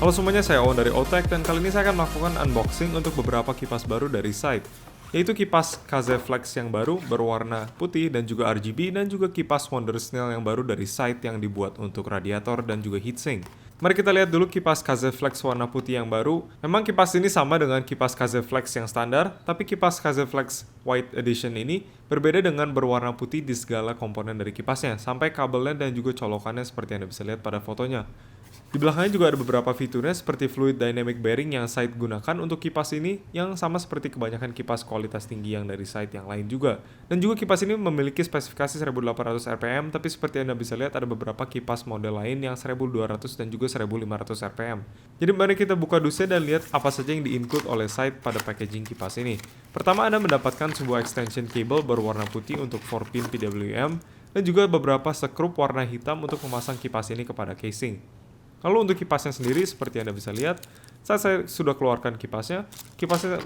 Halo semuanya, saya Owen dari Otek dan kali ini saya akan melakukan unboxing untuk beberapa kipas baru dari Site, yaitu kipas Kazeflex yang baru berwarna putih dan juga RGB, dan juga kipas Wonder Snail yang baru dari Site yang dibuat untuk radiator dan juga heatsink. Mari kita lihat dulu kipas Kazeflex warna putih yang baru. Memang kipas ini sama dengan kipas Kazeflex yang standar, tapi kipas Kazeflex White Edition ini berbeda dengan berwarna putih di segala komponen dari kipasnya, sampai kabelnya dan juga colokannya seperti yang Anda bisa lihat pada fotonya. Di belakangnya juga ada beberapa fiturnya seperti fluid dynamic bearing yang Site gunakan untuk kipas ini, yang sama seperti kebanyakan kipas kualitas tinggi yang dari Site yang lain juga. Dan juga kipas ini memiliki spesifikasi 1800 rpm, tapi seperti Anda bisa lihat ada beberapa kipas model lain yang 1200 dan juga 1500 rpm. Jadi mari kita buka dusnya dan lihat apa saja yang di-include oleh Site pada packaging kipas ini. Pertama, Anda mendapatkan sebuah extension cable berwarna putih untuk 4-pin PWM dan juga beberapa sekrup warna hitam untuk memasang kipas ini kepada casing. Lalu untuk kipasnya sendiri, seperti Anda bisa lihat, saat saya sudah keluarkan kipasnya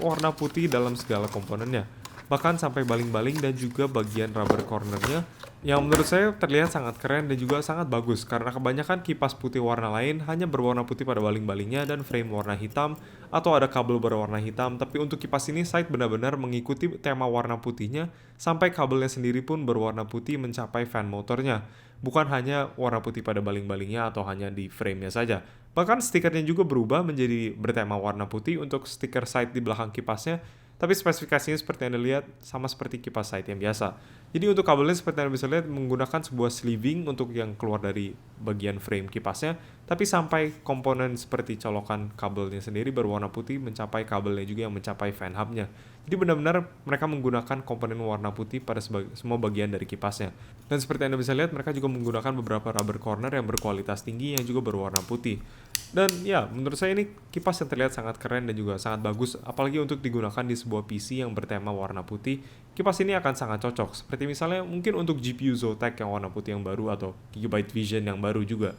warna putih dalam segala komponennya. Bahkan sampai baling-baling dan juga bagian rubber cornernya, yang menurut saya terlihat sangat keren dan juga sangat bagus, karena kebanyakan kipas putih warna lain hanya berwarna putih pada baling-balingnya dan frame warna hitam, atau ada kabel berwarna hitam. Tapi untuk kipas ini, Site benar-benar mengikuti tema warna putihnya, sampai kabelnya sendiri pun berwarna putih mencapai fan motornya. Bukan hanya warna putih pada baling-balingnya atau hanya di frame-nya saja. Bahkan stikernya juga berubah menjadi bertema warna putih untuk stiker Site di belakang kipasnya, tapi spesifikasinya seperti yang Anda lihat sama seperti kipas Site yang biasa. Jadi untuk kabelnya seperti yang Anda bisa lihat menggunakan sebuah sleeving untuk yang keluar dari bagian frame kipasnya, tapi sampai komponen seperti colokan kabelnya sendiri berwarna putih mencapai kabelnya juga yang mencapai fan hubnya. Jadi benar-benar mereka menggunakan komponen warna putih pada semua bagian dari kipasnya. Dan seperti Anda bisa lihat, mereka juga menggunakan beberapa rubber corner yang berkualitas tinggi yang juga berwarna putih. Dan ya, menurut saya ini kipas yang terlihat sangat keren dan juga sangat bagus, apalagi untuk digunakan di sebuah PC yang bertema warna putih. Kipas ini akan sangat cocok, seperti misalnya mungkin untuk GPU Zotac yang warna putih yang baru atau Gigabyte Vision yang baru juga.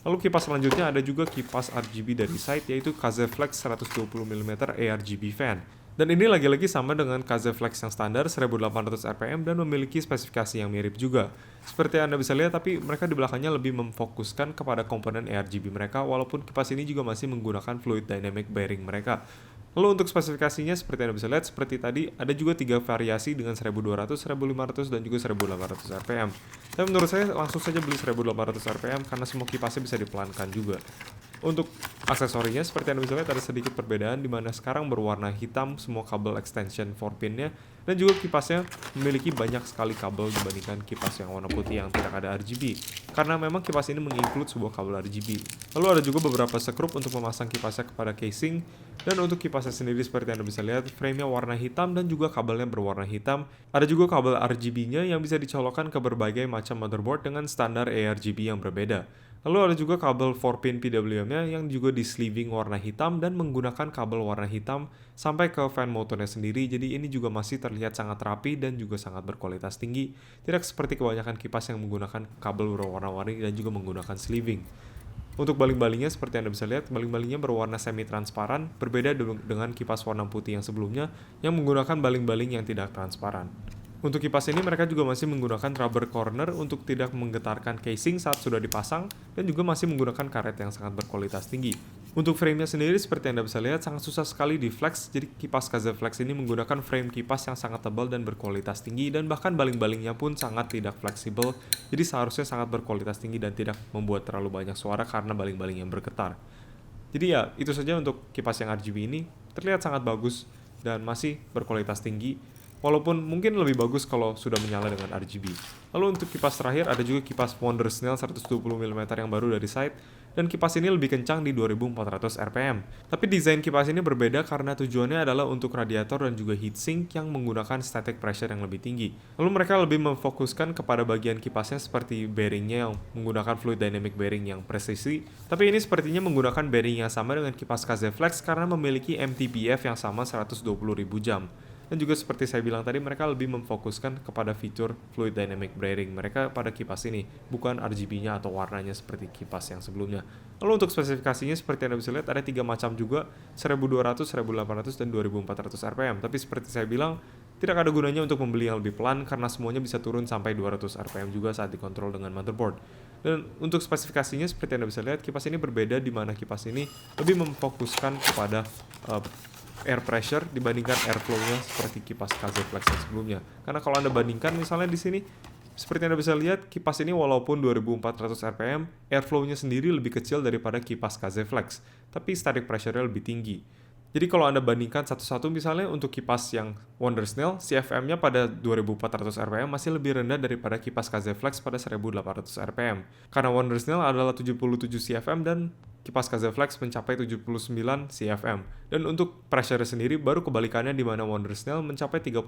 Lalu kipas selanjutnya ada juga kipas RGB dari Site, yaitu Kazeflex 120mm ARGB fan. Dan ini lagi-lagi sama dengan Kazeflex yang standar 1800 rpm dan memiliki spesifikasi yang mirip juga. Seperti Anda bisa lihat, tapi mereka di belakangnya lebih memfokuskan kepada komponen ARGB mereka, walaupun kipas ini juga masih menggunakan fluid dynamic bearing mereka. Lalu untuk spesifikasinya seperti Anda bisa lihat, seperti tadi ada juga 3 variasi dengan 1200, 1500 dan juga 1800 rpm. Tapi menurut saya langsung saja beli 1800 rpm karena semua kipasnya bisa dipelankan juga. Untuk aksesorinya seperti Anda bisa lihat ada sedikit perbedaan, di mana sekarang berwarna hitam semua kabel extension 4-pinnya, dan juga kipasnya memiliki banyak sekali kabel dibandingkan kipas yang warna putih yang tidak ada RGB, karena memang kipas ini menginclude sebuah kabel RGB. Lalu ada juga beberapa sekrup untuk memasang kipasnya kepada casing, dan untuk kipasnya sendiri seperti Anda bisa lihat frame-nya warna hitam dan juga kabelnya berwarna hitam. Ada juga kabel RGB-nya yang bisa dicolokkan ke berbagai macam motherboard dengan standar ARGB yang berbeda. Lalu ada juga kabel 4-pin PWM-nya yang juga di sleeving warna hitam dan menggunakan kabel warna hitam sampai ke fan motornya sendiri. Jadi ini juga masih terlihat sangat rapi dan juga sangat berkualitas tinggi. Tidak seperti kebanyakan kipas yang menggunakan kabel berwarna-warni dan juga menggunakan sleeving. Untuk baling-balingnya seperti Anda bisa lihat, baling-balingnya berwarna semi-transparan, berbeda dengan kipas warna putih yang sebelumnya yang menggunakan baling-baling yang tidak transparan. Untuk kipas ini mereka juga masih menggunakan rubber corner untuk tidak menggetarkan casing saat sudah dipasang, dan juga masih menggunakan karet yang sangat berkualitas tinggi. Untuk frame-nya sendiri seperti Anda bisa lihat sangat susah sekali di flex, jadi kipas Kazeflex ini menggunakan frame kipas yang sangat tebal dan berkualitas tinggi, dan bahkan baling-balingnya pun sangat tidak fleksibel, jadi seharusnya sangat berkualitas tinggi dan tidak membuat terlalu banyak suara karena baling-baling yang bergetar. Jadi ya, itu saja untuk kipas yang RGB ini, terlihat sangat bagus dan masih berkualitas tinggi. Walaupun mungkin lebih bagus kalau sudah menyala dengan RGB. Lalu untuk kipas terakhir ada juga kipas Wonder Snail 120mm yang baru dari Site, dan kipas ini lebih kencang di 2400 rpm. Tapi desain kipas ini berbeda karena tujuannya adalah untuk radiator dan juga heatsink yang menggunakan static pressure yang lebih tinggi. Lalu mereka lebih memfokuskan kepada bagian kipasnya seperti bearingnya yang menggunakan fluid dynamic bearing yang presisi. Tapi ini sepertinya menggunakan bearing yang sama dengan kipas Kazeflex karena memiliki MTBF yang sama 120.000 jam. Dan juga seperti saya bilang tadi, mereka lebih memfokuskan kepada fitur fluid dynamic bearing mereka pada kipas ini, bukan RGB-nya atau warnanya seperti kipas yang sebelumnya. Lalu untuk spesifikasinya seperti Anda bisa lihat ada 3 macam juga, 1200, 1800, dan 2400 rpm. Tapi seperti saya bilang, tidak ada gunanya untuk membeli yang lebih pelan karena semuanya bisa turun sampai 200 rpm juga saat dikontrol dengan motherboard. Dan untuk spesifikasinya seperti Anda bisa lihat, kipas ini berbeda di mana kipas ini lebih memfokuskan kepada air pressure dibandingkan airflow-nya seperti kipas KZ Flex yang sebelumnya. Karena kalau Anda bandingkan misalnya di sini, seperti Anda bisa lihat, kipas ini walaupun 2400 rpm, airflow-nya sendiri lebih kecil daripada kipas KZ Flex, tapi static pressure-nya lebih tinggi. Jadi kalau Anda bandingkan satu-satu misalnya untuk kipas yang Wondersnail, CFM-nya pada 2400 rpm masih lebih rendah daripada kipas KZ Flex pada 1800 rpm. Karena Wondersnail adalah 77 CFM dan kipas KZ Flex mencapai 79 CFM. Dan untuk pressure sendiri baru kebalikannya di mana Wondersnail mencapai 35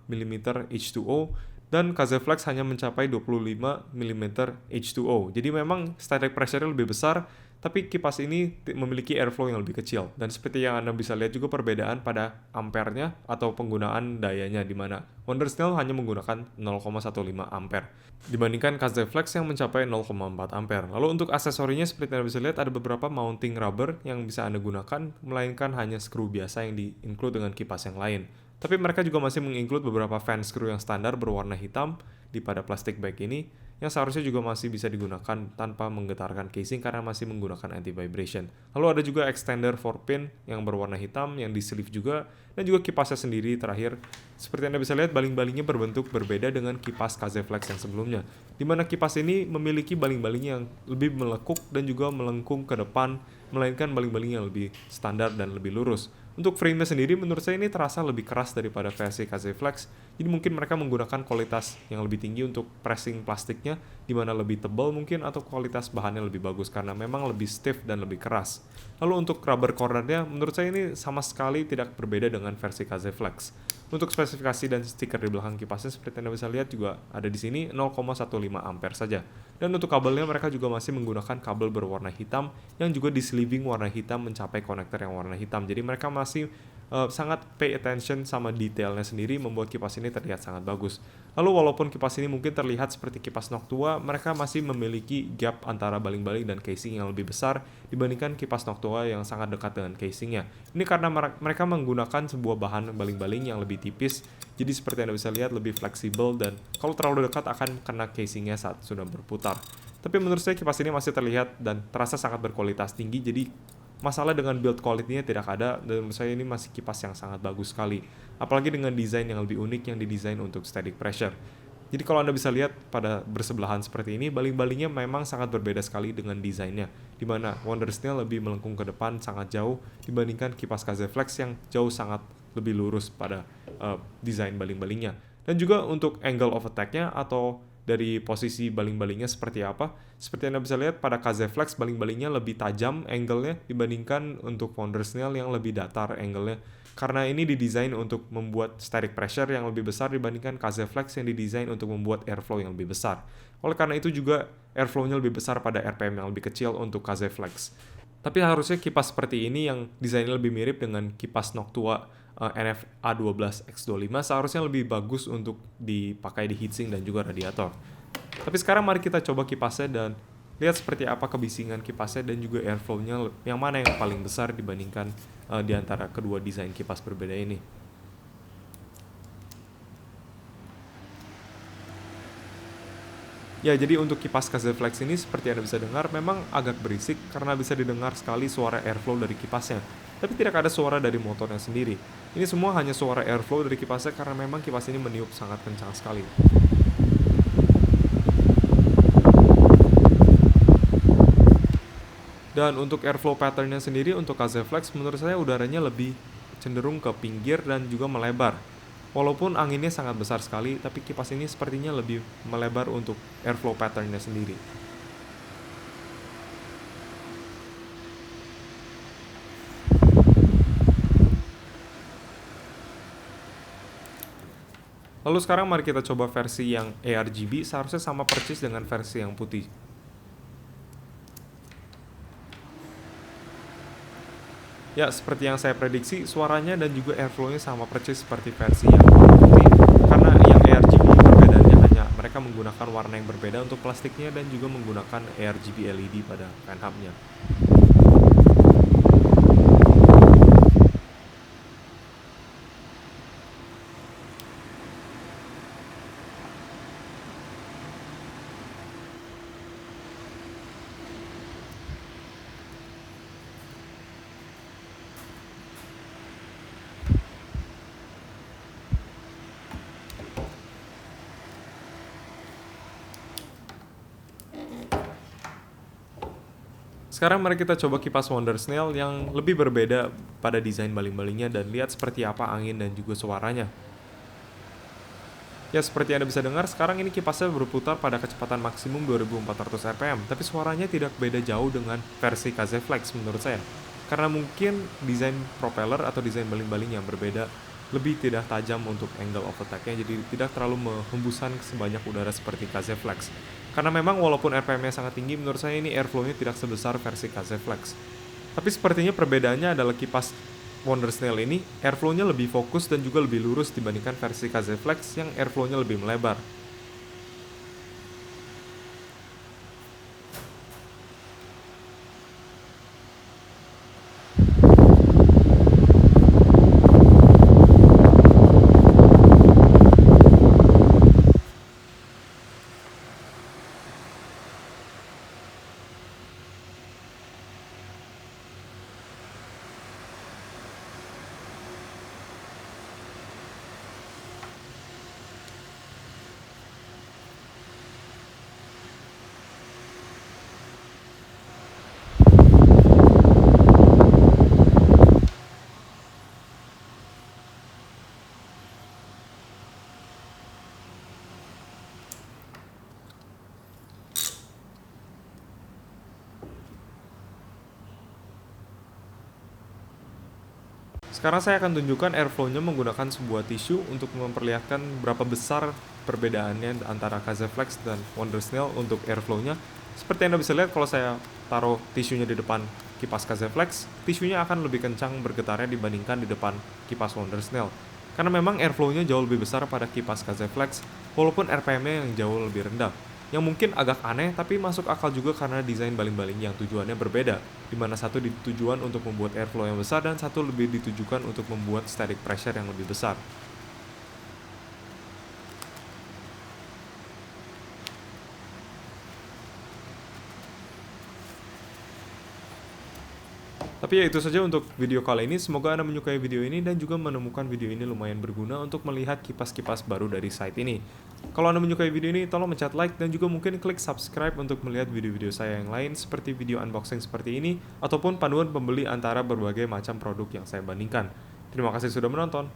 mm H2O dan KZ Flex hanya mencapai 25 mm H2O. Jadi memang static pressure-nya lebih besar, tapi kipas ini memiliki airflow yang lebih kecil. Dan seperti yang Anda bisa lihat juga perbedaan pada ampernya atau penggunaan dayanya, di mana Wondersnail hanya menggunakan 0,15 ampere dibandingkan KZ Flex yang mencapai 0,4 ampere. Lalu untuk aksesorinya seperti Anda bisa lihat ada beberapa mounting rubber yang bisa Anda gunakan, melainkan hanya screw biasa yang di-include dengan kipas yang lain. Tapi mereka juga masih menginclude beberapa fan screw yang standar berwarna hitam di pada plastik bag ini, yang seharusnya juga masih bisa digunakan tanpa menggetarkan casing karena masih menggunakan anti-vibration. Lalu ada juga extender 4-pin yang berwarna hitam yang di sleeve juga, dan juga kipasnya sendiri terakhir. Seperti Anda bisa lihat, baling-balingnya berbentuk berbeda dengan kipas KZ Flex yang sebelumnya, di mana kipas ini memiliki baling-baling yang lebih melekuk dan juga melengkung ke depan, melainkan baling-baling yang lebih standar dan lebih lurus. Untuk frame-nya sendiri menurut saya ini terasa lebih keras daripada versi KZ Flex, jadi mungkin mereka menggunakan kualitas yang lebih tinggi untuk pressing plastiknya, di mana lebih tebal mungkin, atau kualitas bahannya lebih bagus karena memang lebih stiff dan lebih keras. Lalu untuk rubber corner-nya menurut saya ini sama sekali tidak berbeda dengan versi KZ Flex. Untuk spesifikasi dan stiker di belakang kipasnya seperti Anda bisa lihat juga ada di sini 0,15 ampere saja. Dan untuk kabelnya mereka juga masih menggunakan kabel berwarna hitam yang juga di sleeving warna hitam mencapai konektor yang warna hitam. Jadi mereka masih sangat pay attention sama detailnya sendiri, membuat kipas ini terlihat sangat bagus. Lalu walaupun kipas ini mungkin terlihat seperti kipas Noctua, mereka masih memiliki gap antara baling-baling dan casing yang lebih besar dibandingkan kipas Noctua yang sangat dekat dengan casingnya. Ini karena mereka menggunakan sebuah bahan baling-baling yang lebih tipis, jadi seperti Anda bisa lihat lebih fleksibel dan kalau terlalu dekat akan kena casingnya saat sudah berputar. Tapi menurut saya kipas ini masih terlihat dan terasa sangat berkualitas tinggi, jadi masalah dengan build quality-nya tidak ada, dan menurut saya ini masih kipas yang sangat bagus sekali. Apalagi dengan desain yang lebih unik yang didesain untuk static pressure. Jadi kalau Anda bisa lihat pada bersebelahan seperti ini, baling-balingnya memang sangat berbeda sekali dengan desainnya, di mana Wondersnail lebih melengkung ke depan sangat jauh dibandingkan kipas KZ Flex yang jauh sangat lebih lurus pada desain baling-balingnya. Dan juga untuk angle of attack-nya atau dari posisi baling-balingnya seperti apa. Seperti Anda bisa lihat pada KZ Flex baling-balingnya lebih tajam angle-nya dibandingkan untuk Wondersnail yang lebih datar angle-nya. Karena ini didesain untuk membuat static pressure yang lebih besar dibandingkan KZ Flex yang didesain untuk membuat airflow yang lebih besar. Oleh karena itu juga airflow-nya lebih besar pada RPM yang lebih kecil untuk KZ Flex. Tapi harusnya kipas seperti ini yang desainnya lebih mirip dengan kipas Noctua NF A12X25 seharusnya lebih bagus untuk dipakai di heatsink dan juga radiator. Tapi sekarang mari kita coba kipasnya dan lihat seperti apa kebisingan kipasnya dan juga airflow-nya yang mana yang paling besar dibandingkan di antara kedua desain kipas berbeda ini. Ya, jadi untuk kipas KZ Flex ini seperti Anda bisa dengar memang agak berisik karena bisa didengar sekali suara airflow dari kipasnya. Tapi tidak ada suara dari motornya sendiri. Ini semua hanya suara airflow dari kipasnya karena memang kipas ini meniup sangat kencang sekali. Dan untuk airflow pattern-nya sendiri untuk KZ Flex menurut saya udaranya lebih cenderung ke pinggir dan juga melebar. Walaupun anginnya sangat besar sekali, tapi kipas ini sepertinya lebih melebar untuk airflow pattern-nya sendiri. Lalu sekarang mari kita coba versi yang ARGB, seharusnya sama persis dengan versi yang putih. Ya, seperti yang saya prediksi, suaranya dan juga airflow-nya sama persis seperti versi yang putih. Karena yang ARGB perbedaannya hanya mereka menggunakan warna yang berbeda untuk plastiknya dan juga menggunakan ARGB LED pada fan hub-nya. Sekarang mari kita coba kipas Wonder Snail yang lebih berbeda pada desain baling-balingnya dan lihat seperti apa angin dan juga suaranya. Ya, seperti Anda bisa dengar, sekarang ini kipasnya berputar pada kecepatan maksimum 2400 rpm, tapi suaranya tidak beda jauh dengan versi KZ Flex menurut saya. Karena mungkin desain propeller atau desain baling-baling yang berbeda lebih tidak tajam untuk angle of attack-nya, jadi tidak terlalu menghembuskan sebanyak udara seperti KZ Flex. Karena memang walaupun RPM-nya sangat tinggi, menurut saya ini airflow-nya tidak sebesar versi KZ Flex. Tapi sepertinya perbedaannya adalah kipas Wonder Snail ini airflow-nya lebih fokus dan juga lebih lurus dibandingkan versi KZ Flex yang airflow-nya lebih melebar. Sekarang saya akan tunjukkan airflow-nya menggunakan sebuah tisu untuk memperlihatkan berapa besar perbedaannya antara KZ Flex dan Wonder Snail untuk airflow-nya. Seperti Anda bisa lihat, kalau saya taruh tisunya di depan kipas KZ Flex, tisunya akan lebih kencang bergetarnya dibandingkan di depan kipas Wonder Snail. Karena memang airflow-nya jauh lebih besar pada kipas KZ Flex, walaupun RPM-nya yang jauh lebih rendah. Yang mungkin agak aneh, tapi masuk akal juga karena desain baling-baling yang tujuannya berbeda, di mana satu ditujuan untuk membuat airflow yang besar dan satu lebih ditujukan untuk membuat static pressure yang lebih besar. Tapi ya itu saja untuk video kali ini. Semoga Anda menyukai video ini dan juga menemukan video ini lumayan berguna untuk melihat kipas-kipas baru dari site ini. Kalau Anda menyukai video ini, tolong pencet like dan juga mungkin klik subscribe untuk melihat video-video saya yang lain seperti video unboxing seperti ini ataupun panduan pembeli antara berbagai macam produk yang saya bandingkan. Terima kasih sudah menonton.